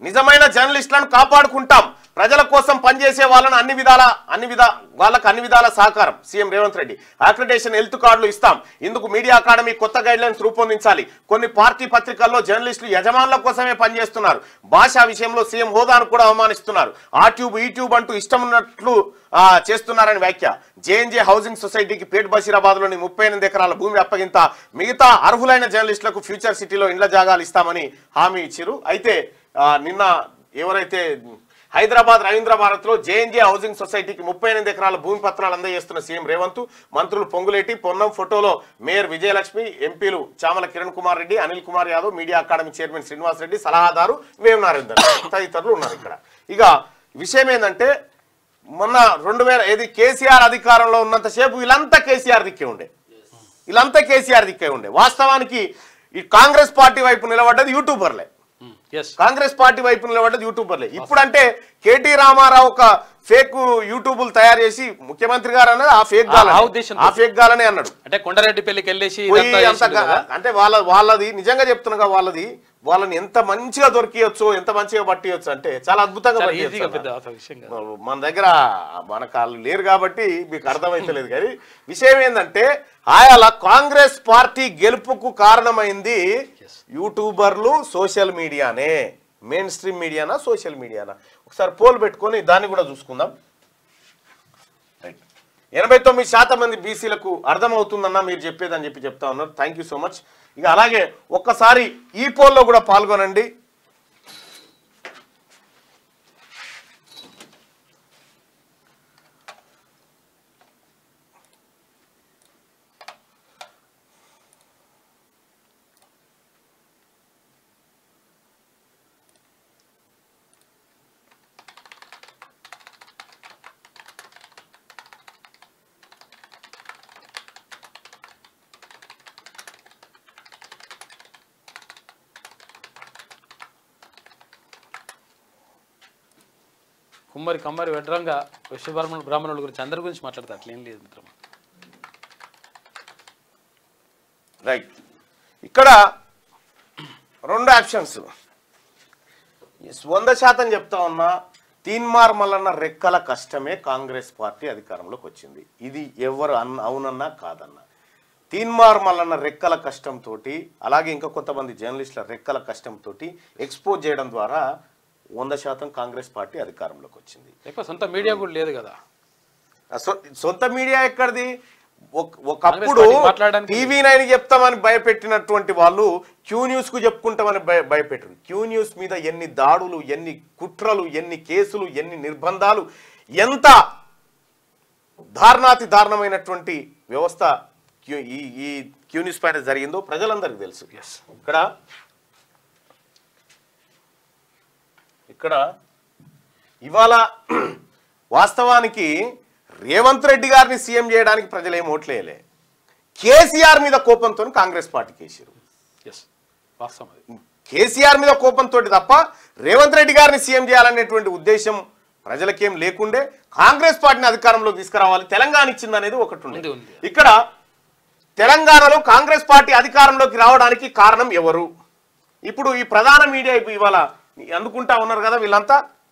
నిజమైన జర్నలిస్టులను కాపాడుకుంటాం, ప్రజల కోసం పనిచేసే వాళ్ళని అన్ని విధాల సహకారం. CM Revanth Reddy accreditation health కార్డులు ఇస్తాం. ఇందుకు మీడియా అకాడమీ కొత్త గైడ్ లైన్స్ రూపొందించాలి. కొన్ని పార్టీ పత్రికల్లో జర్నలిస్టులు యజమానుల కోసమే పనిచేస్తున్నారు. భాషా విషయంలో సీఎం హోదాను కూడా అవమానిస్తున్నారు. ఆ ట్యూబ్ ఈ ట్యూబ్ అంటూ ఇష్టం ఉన్నట్లు చేస్తున్నారని వ్యాఖ్య. జేఎన్జే హౌసింగ్ సొసైటీకి పేట్ బషీరాబాద్లోని 38 ఎకరాల భూమి అప్పగింత, మిగతా అర్హులైన జర్నలిస్టులకు ఫ్యూచర్ సిటీలో ఇండ్ల జాగాలు ఇస్తామని హామీ ఇచ్చారు. అయితే నిన్న ఎవరైతే హైదరాబాద్ రవీంద్ర భారత్లో జేఎన్జే హౌసింగ్ సొసైటీకి 38 ఎకరాల భూమి పత్రాలు అందజేస్తున్న సీఎం రేవంత్, మంత్రులు పొంగులేటి, పొన్నం, ఫోటోలో మేయర్ విజయలక్ష్మి, ఎంపీలు Chamala Kiran Kumar Reddy, Anil Kumar Yadav, media academy chairman Srinivas Reddy, సలహాదారు వేవ్ నరేందర్ తదితరులు ఉన్నారు. ఇక్కడ ఇక విషయం ఏంటంటే మొన్న 2000 కేసీఆర్ అధికారంలో ఉన్నంతసేపు వీళ్ళంతా కేసీఆర్ దిక్కే ఉండే. వాస్తవానికి ఈ కాంగ్రెస్ పార్టీ వైపు నిలబడ్డది యూట్యూబర్లే. ఇప్పుడంటే కేటీ రామారావు ఒక ఫేక్ యూట్యూబులు తయారు చేసి ముఖ్యమంత్రి గారు అన్నది ఆ ఫేక్ గాలనే అన్నాడు. అంటే కొండారెడ్డి పెళ్లికి వెళ్ళేసి అంటే వాళ్ళది నిజంగా చెప్తున్నా వాళ్ళని ఎంత మంచిగా దొరికియొచ్చు, ఎంత మంచిగా పట్టియొచ్చు అంటే చాలా అద్భుతంగా మన దగ్గర మనకు వాళ్ళు లేరు కాబట్టి మీకు అర్థమైతలేదు. కానీ విషయం ఏంటంటే ఆయల కాంగ్రెస్ పార్టీ గెలుపుకు కారణమైంది యూట్యూబర్లు, సోషల్ మీడియానే. మెయిన్ స్ట్రీమ్ మీడియానా, సోషల్ మీడియానా? ఒకసారి పోల్ పెట్టుకొని దాన్ని కూడా చూసుకుందాం. 89% మంది బీసీలకు అర్థమవుతుందన్నా మీరు చెప్పేదని చెప్తా ఉన్నారు. Thank you so much. ఇక అలాగే ఒక్కసారి ఈ పోల్లో కూడా పాల్గొనండి. కమ్మరి వెడ్రంగా బ్రాహ్మణుల గురించి అందరి గురించి మాట్లాడతారు. అట్లేం లేదు మిత్రమా. రైట్, ఇక్కడ 2 ఆప్షన్స్ 100% చెప్తా ఉన్నా. తీన్మార్ మల్లన్న రెక్కల కష్టమే కాంగ్రెస్ పార్టీ అధికారంలోకి వచ్చింది. ఇది ఎవరు అవునన్నా కాదన్నా. తీన్మార్ మల్లన్న రెక్కల కష్టంతో, అలాగే ఇంకా కొంతమంది జర్నలిస్టుల రెక్కల కష్టంతో ఎక్స్పోజ్ చేయడం ద్వారా 100% కాంగ్రెస్ పార్టీ అధికారంలోకి వచ్చింది. సొంత మీడియా కూడా లేదు కదా. సొంత మీడియా ఎక్కడిది? ఒకప్పుడు TV9 చెప్తామని భయపెట్టినటువంటి వాళ్ళు క్యూ న్యూస్ కు చెప్పుకుంటామని భయపెట్టారు. క్యూ న్యూస్ మీద ఎన్ని దాడులు, ఎన్ని కుట్రలు, ఎన్ని కేసులు, ఎన్ని నిర్బంధాలు, ఎంత దారుణమైనటువంటి వ్యవస్థ ఈ క్యూ న్యూస్ పైన జరిగిందో ప్రజలందరికీ తెలుసు. ఇక్కడ ఇవాళ వాస్తవానికి రేవంత్ రెడ్డి గారిని సీఎం చేయడానికి ప్రజలు ఏం ఓట్లేయలే. కేసీఆర్ మీద కోపంతో కాంగ్రెస్ పార్టీకి వేసారు. కేసీఆర్ మీద కోపంతో తప్ప రేవంత్ రెడ్డి గారిని సీఎం చేయాలనేటువంటి ఉద్దేశం ప్రజలకేం లేకుండే. కాంగ్రెస్ పార్టీని అధికారంలోకి తీసుకురావాలి, తెలంగాణ ఇచ్చింది అనేది ఒకటి ఉంది. ఇక్కడ తెలంగాణలో కాంగ్రెస్ పార్టీ అధికారంలోకి రావడానికి కారణం ఎవరు? ఇప్పుడు ఈ ప్రధాన మీడియా ఇవాళ అందుకుంటా ఉన్నారు కదా,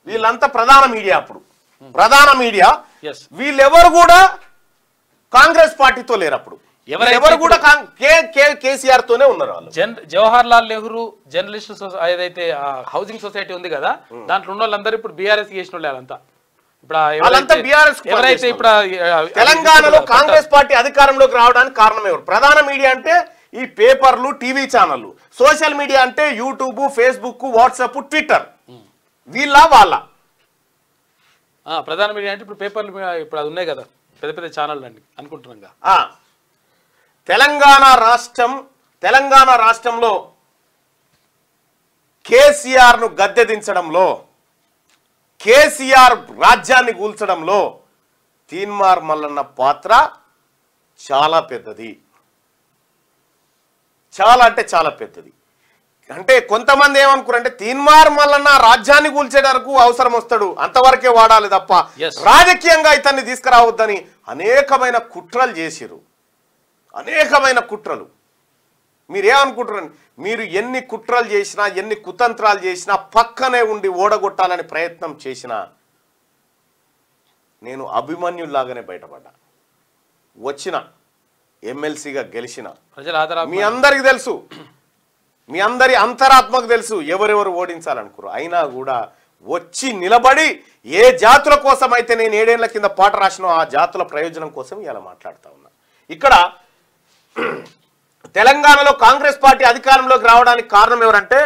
వీళ్ళంతా ప్రధాన మీడియా. అప్పుడు ప్రధాన మీడియా వీళ్ళెవరు కూడా కాంగ్రెస్ పార్టీతో లేరు. అప్పుడు ఎవరు కూడా కేసీఆర్ తోనే ఉన్నారు. వాళ్ళు జవహర్ లాల్ నెహ్రూ జర్నలిస్ట్ ఏదైతే హౌసింగ్ సొసైటీ ఉంది కదా, దాంట్లో ఉన్న వాళ్ళందరూ ఇప్పుడు బీఆర్ఎస్ చేసిన వాళ్ళంతా. ఇప్పుడు తెలంగాణలో కాంగ్రెస్ పార్టీ అధికారంలోకి రావడానికి కారణం ఎవరు? ప్రధాన మీడియా అంటే ఈ పేపర్లు, టీవీ ఛానళ్లు. సోషల్ మీడియా అంటే యూట్యూబ్, ఫేస్బుక్, వాట్సాప్, ట్విట్టర్. వాళ్ళ ప్రధాన మీడియా అంటే ఇప్పుడు పేపర్లు ఇప్పుడు అది ఉన్నాయి కదా, పెద్ద ఛానల్ అండి అనుకుంటున్నాం. తెలంగాణ రాష్ట్రంలో కేసీఆర్ ను గద్దె దించడంలో, కేసీఆర్ రాజ్యాన్ని కూల్చడంలో తీన్మార్ మల్లన్న పాత్ర చాలా పెద్దది. చాలా అంటే చాలా పెద్దది. అంటే కొంతమంది ఏమనుకున్నారంటే తీన్మార్ మల్లన్న రాజ్యాన్ని కూల్చేటరకు అవసరం వస్తాడు, అంతవరకే వాడాలి తప్ప రాజకీయంగా ఇతన్ని తీసుకురావద్దని అనేకమైన కుట్రలు చేసిరు. అనేకమైన కుట్రలు. మీరేమనుకుంటున్నారు? మీరు ఎన్ని కుట్రలు చేసినా ఎన్ని కుతంత్రాలు చేసినా పక్కనే ఉండి ఓడగొట్టాలని ప్రయత్నం చేసినా నేను అభిమన్యుల్లాగానే బయటపడ్డా. వచ్చిన ఎమ్మెల్సీగా గెలిచిన మీ అందరికి తెలుసు, మీ అందరి అంతరాత్మకు తెలుసు ఎవరెవరు ఓడించాలనుకున్నారు. అయినా కూడా వచ్చి నిలబడి ఏ జాతుల కోసం అయితే నేను 7 ఏళ్ల కింద పాట రాసినో ఆ జాతుల ప్రయోజనం కోసం ఇలా మాట్లాడుతూ ఉన్నా. ఇక్కడ తెలంగాణలో కాంగ్రెస్ పార్టీ అధికారంలోకి రావడానికి కారణం ఎవరంటే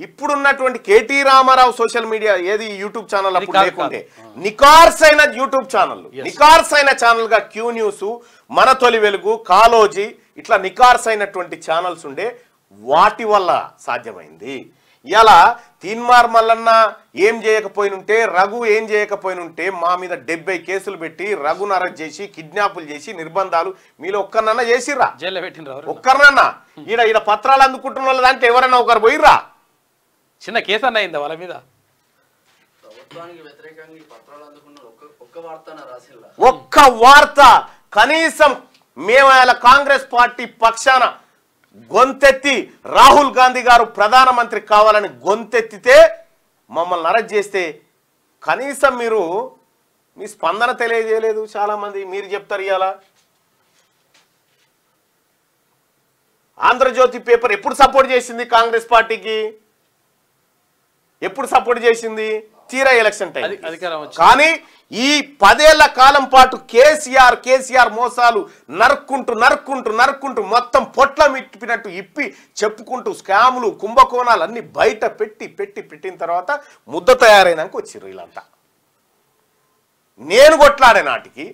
ఇప్పుడున్నటువంటి కేటీ రామారావు సోషల్ మీడియా ఏది యూట్యూబ్ ఛానల్ అప్పుడు లేకుంటే నికార్సైన యూట్యూబ్ ఛానల్, నికార్సైన ఛానల్ గా క్యూ న్యూస్, మన తొలి వెలుగు, కాలోజీ ఇట్లా నికార్సైనటువంటి ఛానల్స్ ఉండే, వాటి వల్ల సాధ్యమైంది. ఇలా తీన్మార్ మల్లన్న ఏం చేయకపోయినుంటే, రఘు ఏం చేయకపోయినుంటే మా మీద 70 కేసులు పెట్టి రఘును అరెస్ట్ చేసి కిడ్నాపులు చేసి నిర్బంధాలు మీలో ఒక్కరినన్నా చేసిర్రా? ఒక్కరినన్నా ఈడ పత్రాలు అందుకుంటున్న వాళ్ళ దాంట్లో ఎవరన్నా ఒకరు పోయిర్రా? చిన్న కేసు అన్న అయిందా వాళ్ళ మీద? ఒక్క వార్త కనీసం మేము కాంగ్రెస్ పార్టీ పక్షాన గొంతెత్తి రాహుల్ గాంధీ గారు ప్రధానమంత్రి కావాలని గొంతెత్తితే మమ్మల్ని అరెస్ట్ చేస్తే కనీసం మీరు మీ స్పందన తెలియజేయలేదు. చాలా మంది మీరు చెప్తారు ఇవాళ ఆంధ్రజ్యోతి పేపర్ ఎప్పుడు సపోర్ట్ చేసింది కాంగ్రెస్ పార్టీకి? ఎప్పుడు సపోర్ట్ చేసింది? తీరా ఎలక్షన్ టైం. కానీ ఈ 10 ఏళ్ల కాలం పాటు కేసీఆర్ మోసాలు నరుక్కుంటూ మొత్తం పొట్ల మిట్టినట్టు ఇప్పి చెప్పుకుంటూ స్కాములు కుంభకోణాలు అన్ని బయట పెట్టిన తర్వాత ముద్ద తయారైనాక వచ్చిర్రు వీళ్ళంతా. నేను కొట్లాడే నాటికి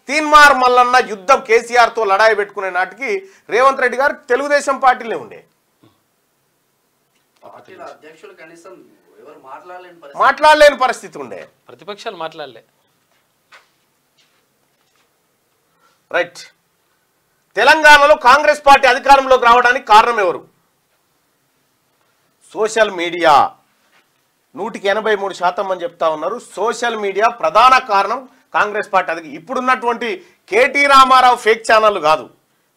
తీన్మార్ మల్లన్న యుద్ధం కేసీఆర్తో లడాయి పెట్టుకునే నాటికి రేవంత్ రెడ్డి గారు తెలుగుదేశం పార్టీలే ఉండే. మాట్లాడలేని పరిస్థితి ఉండే, ప్రతిపక్షాలు మాట్లాడలే. రైట్. తెలంగాణలో కాంగ్రెస్ పార్టీ అధికారంలోకి రావడానికి కారణం ఎవరు? Social media. 183% అని చెప్తా ఉన్నారు. సోషల్ మీడియా ప్రధాన కారణం కాంగ్రెస్ పార్టీ ఇప్పుడున్నటువంటి కేటీ రామారావు ఫేక్ ఛానల్ కాదు,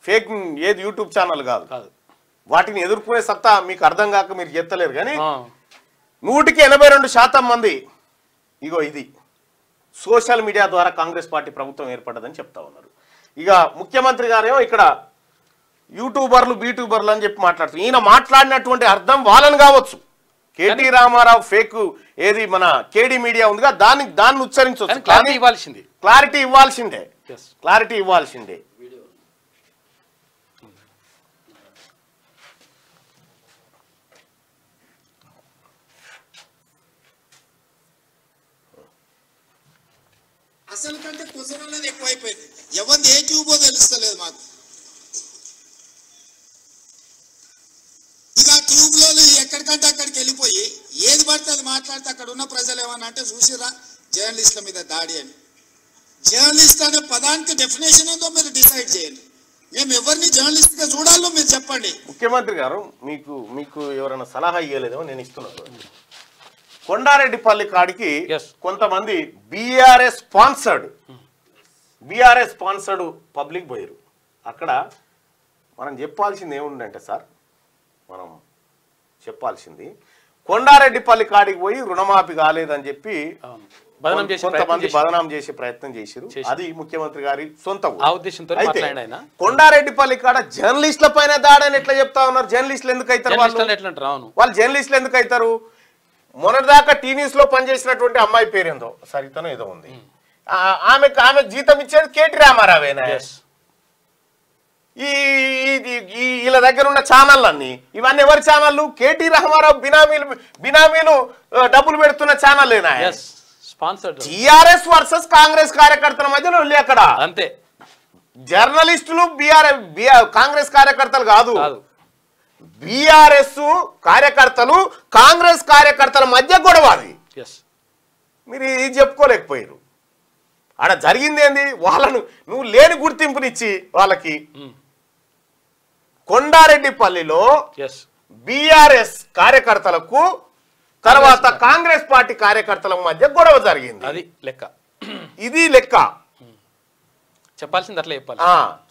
ఫేక్ ఏది యూట్యూబ్ ఛానల్ కాదు. వాటిని ఎదుర్కొనే సత్తా మీకు అర్థం కాక మీరు చెప్తలేరు. కానీ 182% మంది ఇగో ఇది సోషల్ మీడియా ద్వారా కాంగ్రెస్ పార్టీ ప్రభుత్వం ఏర్పడ్డదని చెప్తా ఉన్నారు. ఇక ముఖ్యమంత్రి గారేమో ఇక్కడ యూట్యూబర్లు బీట్యూబర్లు అని చెప్పి మాట్లాడుతున్నారు. ఈయన మాట్లాడినటువంటి అర్థం వాళ్ళని కావచ్చు. కేటీ రామారావు ఫేక్ ఏది మన కేడీ మీడియా ఉందిగా దాన్ని ఉచ్చరించవచ్చు. క్లారిటీ ఇవ్వాల్సిందే. అసలు కంటే కుసరాలని ఎక్కువైపోయింది. ఎవరిని ఏ ట్యూబో తెలుస్తలేదు మాకు. ఇక ట్యూబ్ లో ఎక్కడికంటే అక్కడికి వెళ్ళిపోయి ఏది పడితే అది మాట్లాడితే అక్కడ ఉన్న ప్రజలు ఏమన్నా అంటే చూసిరా జర్నలిస్టుల మీద దాడి అని. జర్నలిస్ట్ అనే పదానికి డెఫినేషన్ ఏందో మీరు డిసైడ్ చేయండి. మేము ఎవరిని జర్నలిస్ట్ గా చూడాలో మీరు చెప్పండి. ముఖ్యమంత్రి గారు మీకు ఎవరైనా సలహా ఇవ్వలేదేమో నేను ఇస్తున్నాను. కొండారెడ్డిపల్లి కాడికి కొంతమంది బీఆర్ఎస్ స్పాన్సర్డ్ పబ్లిక్ పోయారు. అక్కడ మనం చెప్పాల్సింది ఏముందంటే సార్, మనం చెప్పాల్సింది కొండారెడ్డిపల్లి కాడికి పోయి రుణమాఫీ కాలేదని చెప్పి కొంతమంది బదనాం చేసే ప్రయత్నం చేశారు. అది ముఖ్యమంత్రి గారి సొంత. అయితే కొండారెడ్డిపల్లి కాడ జర్నలిస్టుల పైన దాడని ఎట్లా చెప్తా ఉన్నారు? జర్నలిస్టులు ఎందుకు అవుతారు? వాళ్ళు జర్నలిస్టులు ఎందుకు అవుతారు? మొన్నటిదాకా టీ న్యూస్ లో పనిచేసినటువంటి అమ్మాయి పేరేందో సరితనో ఏదో ఉంది, ఆమె జీతం ఇచ్చేది కేటీ రామారావేనా? వీళ్ళ దగ్గర ఉన్న ఛానల్ అన్ని ఇవన్నీ ఎవరి ఛానళ్ళు? కేటీ రామారావు బినామీలు డబ్బులు పెడుతున్న ఛానల్లేనా? టిఆర్ఎస్ వర్సెస్ కాంగ్రెస్ కార్యకర్తల మధ్యలో అక్కడ అంతే. జర్నలిస్టులు కాంగ్రెస్ కార్యకర్తలు కాదు, బీఆర్ఎస్ కార్యకర్తలు కాంగ్రెస్ కార్యకర్తల మధ్య గొడవ. అది మీరు ఇది చెప్పుకోలేకపోయారు. ఆడ జరిగింది ఏంది? వాళ్ళను నువ్వు లేని గుర్తింపునిచ్చి వాళ్ళకి కొండారెడ్డిపల్లిలో బీఆర్ఎస్ కార్యకర్తలకు తర్వాత కాంగ్రెస్ పార్టీ కార్యకర్తల మధ్య గొడవ జరిగింది. అది లెక్క. ఇది లెక్క. చెప్పాల్సింది అట్లా చెప్పాలి.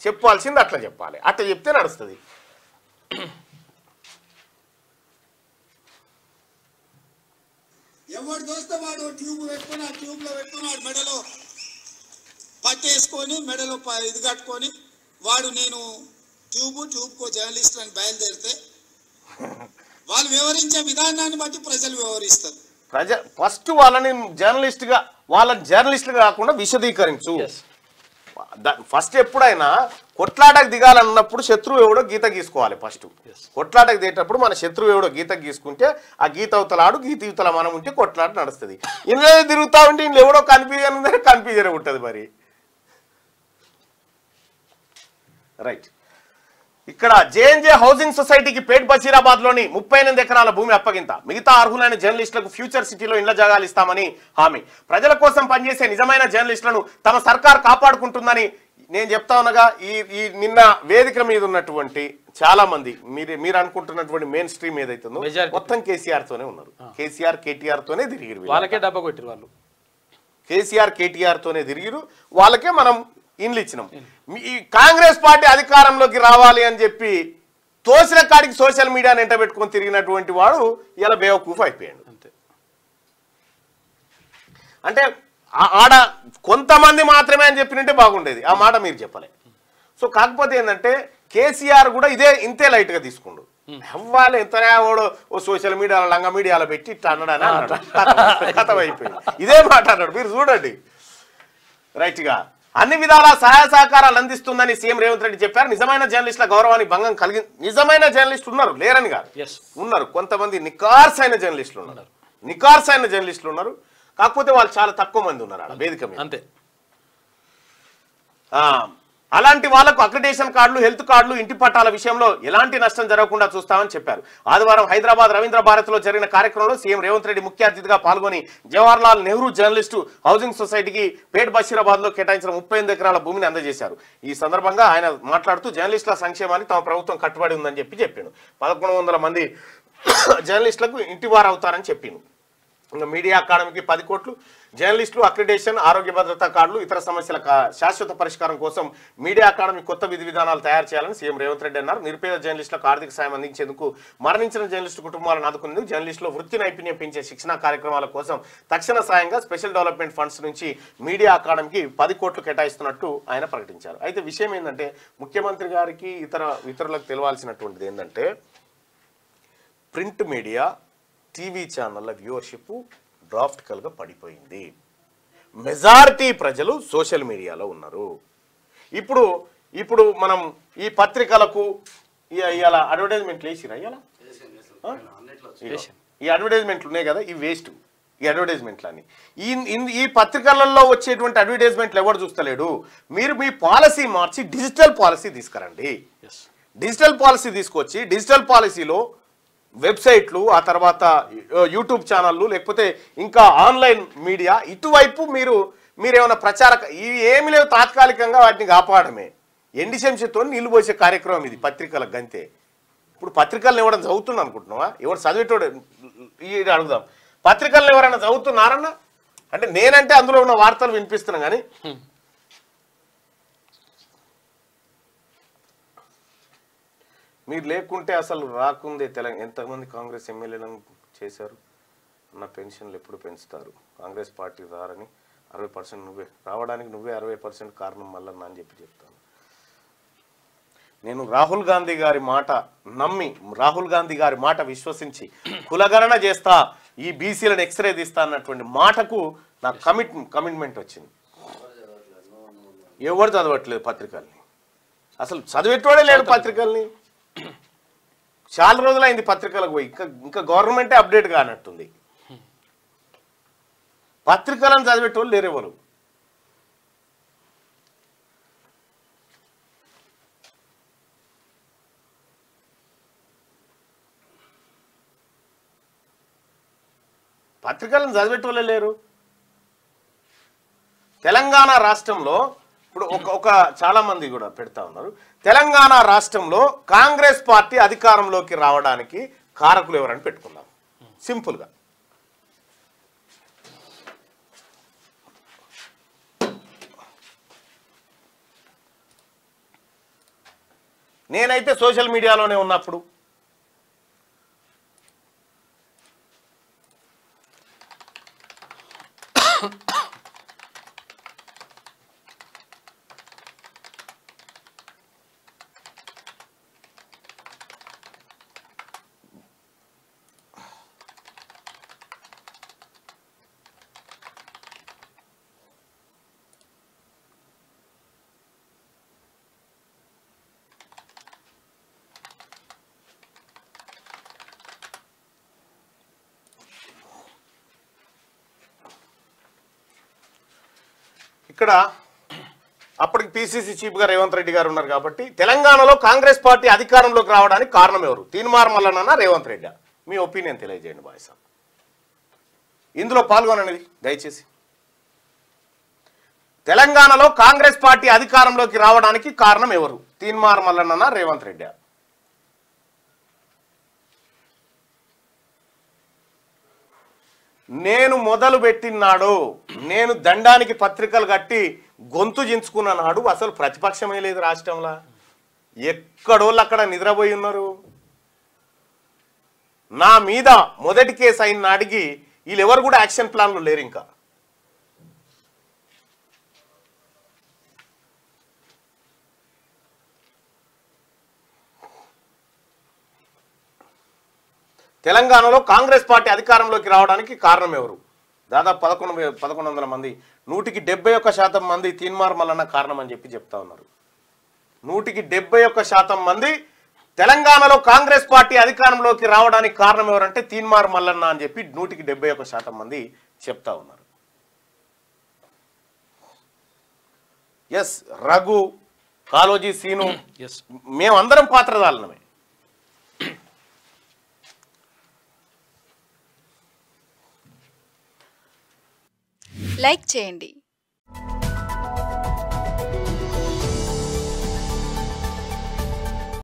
చెప్పాల్సింది అట్లా చెప్పాలి. అట్లా చెప్తే నడుస్తుంది. ఎవడు దోస్తే వాడు ట్యూబ్ పెట్టుకొని ఆ ట్యూబ్ లో పెట్టుకొని వాడు మెడలో పట్టేసుకొని మెడలో ఇది కట్టుకొని వాడు నేను ట్యూబ్కో జర్నలిస్ట్ అని బయలుదేరితే వాళ్ళు వివరించే విధానాన్ని బట్టి ప్రజలు వివరిస్తారు. ఫస్ట్ వాళ్ళని జర్నలిస్టుగా కాకుండా విశదీకరించు. ఫస్ట్ ఎప్పుడైనా కొట్లాటకు దిగాలన్నప్పుడు శత్రువు ఎవడో గీత గీసుకోవాలి. ఫస్ట్ కొట్లాటకు దిగేటప్పుడు మన శత్రువు ఎవడో గీత గీసుకుంటే ఆ గీత అవతలాడు గీత ఇవతల మనం ఉంటే కొట్లాట నడుస్తుంది. ఇంట్లో తిరుగుతా ఉంటే ఇంట్లో ఎవడో కన్ఫ్యూజన్ ఉంటుంది మరి. రైట్. ఇక్కడ జేఎన్జే హౌసింగ్ సొసైటీకి పేట్ బషీరాబాద్ లోని 38 ఎకరాల భూమి అప్పగింత. మిగతా అర్హులైన జర్నలిస్టులకు ఫ్యూచర్ సిటీలో ఇళ్ల జాగాలు ఇస్తామని హామీ. ప్రజల కోసం పనిచేసే నిజమైన జర్నలిస్టులను తమ సర్కార్ కాపాడుకుంటుందని నేను చెప్తా ఉన్నగా ఈ నిన్న వేదిక మీద ఉన్నటువంటి చాలా మంది మీరు అనుకుంటున్నటువంటి మెయిన్ స్ట్రీమ్ ఏదైతుందో మొత్తం కేసీఆర్ తోనే ఉన్నారు. కేసీఆర్ కేటీఆర్ తోనే తిరిగిరు. వాళ్ళకే డబ్బా కొట్టిరు వాళ్ళు. కేసీఆర్ కేటీఆర్ తోనే తిరిగిరు. వాళ్ళకే మనం ఇండ్లు ఇచ్చినాం. ఈ కాంగ్రెస్ పార్టీ అధికారంలోకి రావాలి అని చెప్పి తోసిన కాడికి సోషల్ మీడియాని ఎంట పెట్టుకొని తిరిగినటువంటి వాడు ఇలా బేవకూఫ్ అయిపోయాడు. అంటే ఆడ కొంతమంది మాత్రమే అని చెప్పినట్టే బాగుండేది. ఆ మాట మీరు చెప్పలే. సో కాకపోతే ఏంటంటే కేసీఆర్ కూడా ఇంతే లైట్ గా తీసుకుండు. అవ్వాలి ఎంతనే వాడు ఓ సోషల్ మీడియాలో లంగా మీడియాలో పెట్టి ఇట్లా అన్నాడని అన్నాడు. కథం అయిపోయింది. ఇదే మాట అన్నాడు. మీరు చూడండి. రైట్ గా అన్ని విధాల సహాయ సహకారాలు అందిస్తుందని సీఎం రేవంత్ రెడ్డి చెప్పారు. నిజమైన జర్నలిస్టుల గౌరవానికి భంగం కలిగి నిజమైన జర్నలిస్టులు ఉన్నారు, లేరని కాదు, ఉన్నారు. కొంతమంది నికార్సైన జర్నలిస్టులు ఉన్నారు. కాకపోతే వాళ్ళు చాలా తక్కువ మంది ఉన్నారు ఆడ వేదిక మీద. అంతే. అలాంటి వాళ్లకు అక్రిడేషన్ కార్డులు, హెల్త్ కార్డులు, ఇంటి పట్టాల విషయంలో ఎలాంటి నష్టం జరగకుండా చూస్తామని చెప్పారు. ఆదివారం హైదరాబాద్ రవీంద్ర భారత్లో జరిగిన కార్యక్రమంలో సీఎం రేవంత్ రెడ్డి ముఖ్య అతిథిగా పాల్గొని జవహర్లాల్ నెహ్రూ జర్నలిస్టు హౌసింగ్ సొసైటీకి పేట్ బషీరాబాద్ లో కేటాయించిన 38 ఎకరాల భూమిని అందజేశారు. ఈ సందర్భంగా ఆయన మాట్లాడుతూ జర్నలిస్టుల సంక్షేమాన్ని తమ ప్రభుత్వం కట్టుబడి ఉందని చెప్పాడు. 1100 మంది జర్నలిస్టులకు ఇంటివారు అవుతారని చెప్పిండు. ఇంకా మీడియా అకాడమీకి 10 కోట్లు, జర్నలిస్టులు అక్రిడేషన్, ఆరోగ్య భద్రతా కార్డులు, ఇతర సమస్యల శాశ్వత పరిష్కారం కోసం మీడియా అకాడమీ కొత్త విధి విధానాలు తయారు చేయాలని సీఎం రేవంత్ రెడ్డి అన్నారు. నిరుపేద జర్నలిస్టులకు ఆర్థిక సాయం అందించేందుకు, మరణించిన జర్నలిస్టు కుటుంబాలను ఆదుకునేందుకు, జర్నలిస్టులో వృత్తి నైపుణ్యం పెంచే శిక్షణా కార్యక్రమాల కోసం తక్షణ సాయంగా స్పెషల్ డెవలప్మెంట్ ఫండ్స్ నుంచి మీడియా అకాడమీకి 10 కోట్లు కేటాయిస్తున్నట్టు ఆయన ప్రకటించారు. అయితే విషయం ఏంటంటే ముఖ్యమంత్రి గారికి ఇతరులకు తెలవాల్సినటువంటిది ఏంటంటే ప్రింట్ మీడియా, టీవీ ఛానళ్ళ వ్యూవర్షిప్ డ్రాఫ్టికల్గా పడిపోయింది. మెజారిటీ ప్రజలు సోషల్ మీడియాలో ఉన్నారు. ఇప్పుడు మనం ఈ పత్రికలకు ఇలా అడ్వర్టైజ్మెంట్లు వేసిరా, ఈ అడ్వర్టైజ్మెంట్లు ఉన్నాయి కదా, ఈ వేస్ట్ ఈ అడ్వర్టైజ్మెంట్లని. ఈ పత్రికలలో వచ్చేటువంటి అడ్వర్టైజ్మెంట్లు ఎవరు చూస్తలేడు. మీరు మీ పాలసీ మార్చి డిజిటల్ పాలసీ తీసుకురండి. డిజిటల్ పాలసీ తీసుకొచ్చి డిజిటల్ పాలసీలో వెబ్సైట్లు, ఆ తర్వాత యూట్యూబ్ ఛానళ్ళు, లేకపోతే ఇంకా ఆన్లైన్ మీడియా, ఇటువైపు మీరేమైనా ఏమి లేవు, తాత్కాలికంగా వాటిని కాపాడమే. ఎండి శంషతో నీళ్లు పోసే కార్యక్రమం ఇది పత్రికలకు గంతే. ఇప్పుడు పత్రికలను ఎవరైనా చదువుతున్నా అనుకుంటున్నావా? ఎవరు చదివేటోడు అడుగుదాం. పత్రికలను ఎవరైనా చదువుతున్నారన్నా అంటే నేనంటే అందులో ఉన్న వార్తలు వినిపిస్తున్నా కానీ మీరు లేకుంటే అసలు రాకుందే. ఎంతమంది కాంగ్రెస్ ఎమ్మెల్యేలను చేశారు. నా పెన్షన్లు ఎప్పుడు పెంచుతారు, కాంగ్రెస్ పార్టీ రారని 60% నువ్వే రావడానికి 60% కారణం మళ్ళీ అని చెప్తాను. నేను రాహుల్ గాంధీ గారి మాట నమ్మి, రాహుల్ గాంధీ గారి మాట విశ్వసించి కులగణన చేస్తా, ఈ బీసీలను ఎక్స్రే తీస్తా అన్నటువంటి మాటకు నాకు కమిట్మెంట్ వచ్చింది. ఎవరు చదవట్లేదు పత్రికల్ని, అసలు చదివేటోడే లేడు పత్రికల్ని. చాలా రోజులైంది పత్రికలకు పోయి, ఇంకా గవర్నమెంటే అప్డేట్ కానట్టుంది. పత్రికలను చదివేటోళ్ళు లేరేవారు. పత్రికలను చదివేటోళ్ళే లేరు. తెలంగాణ రాష్ట్రంలో ఇప్పుడు ఒక చాలా మంది కూడా పెడతా ఉన్నారు. తెలంగాణ రాష్ట్రంలో కాంగ్రెస్ పార్టీ అధికారంలోకి రావడానికి కారకులు ఎవరని పెట్టుకుందాం సింపుల్గా. నేనైతే సోషల్ మీడియాలోనే ఉన్నప్పుడు ఇక్కడ అప్పటికి పిసిసి చీఫ్గా రేవంత్ రెడ్డి గారు ఉన్నారు కాబట్టి తెలంగాణలో కాంగ్రెస్ పార్టీ అధికారంలోకి రావడానికి కారణం ఎవరు? తీన్మార్ మల్లన్న, రేవంత్ రెడ్డి? మీ ఒపీనియన్ తెలియజేయండి బాయ్ సార్. ఇందులో పాల్గొనండి దయచేసి. తెలంగాణలో కాంగ్రెస్ పార్టీ అధికారంలోకి రావడానికి కారణం ఎవరు? తీన్మార్ మల్లన్న, రేవంత్ రెడ్డి? నేను మొదలు పెట్టినాడు, నేను దండానికి పత్రికలు కట్టి గొంతు చించుకున్న నాడు అసలు ప్రతిపక్షమే లేదు రాష్ట్రంలో. ఎక్కడోళ్ళు అక్కడ నిద్రపోయి ఉన్నారు. నా మీద మొదటి కేసు అయిన నాడికి వీళ్ళు ఎవరు కూడా యాక్షన్ ప్లాన్లు లేరు. ఇంకా తెలంగాణలో కాంగ్రెస్ పార్టీ అధికారంలోకి రావడానికి కారణం ఎవరు? దాదాపు 1100 మంది, 171% మంది తీన్మార్ మల్లన్న కారణం అని చెప్పి చెప్తా ఉన్నారు. 171% మంది తెలంగాణలో కాంగ్రెస్ పార్టీ అధికారంలోకి రావడానికి కారణం ఎవరంటే తీన్మార్ మల్లన్న అని చెప్పి 171% మంది చెప్తా ఉన్నారు. ఎస్, రఘు, కాలోజీ, సీను, మేమందరం పాత్రదారులమే. లైక్ చేయండి.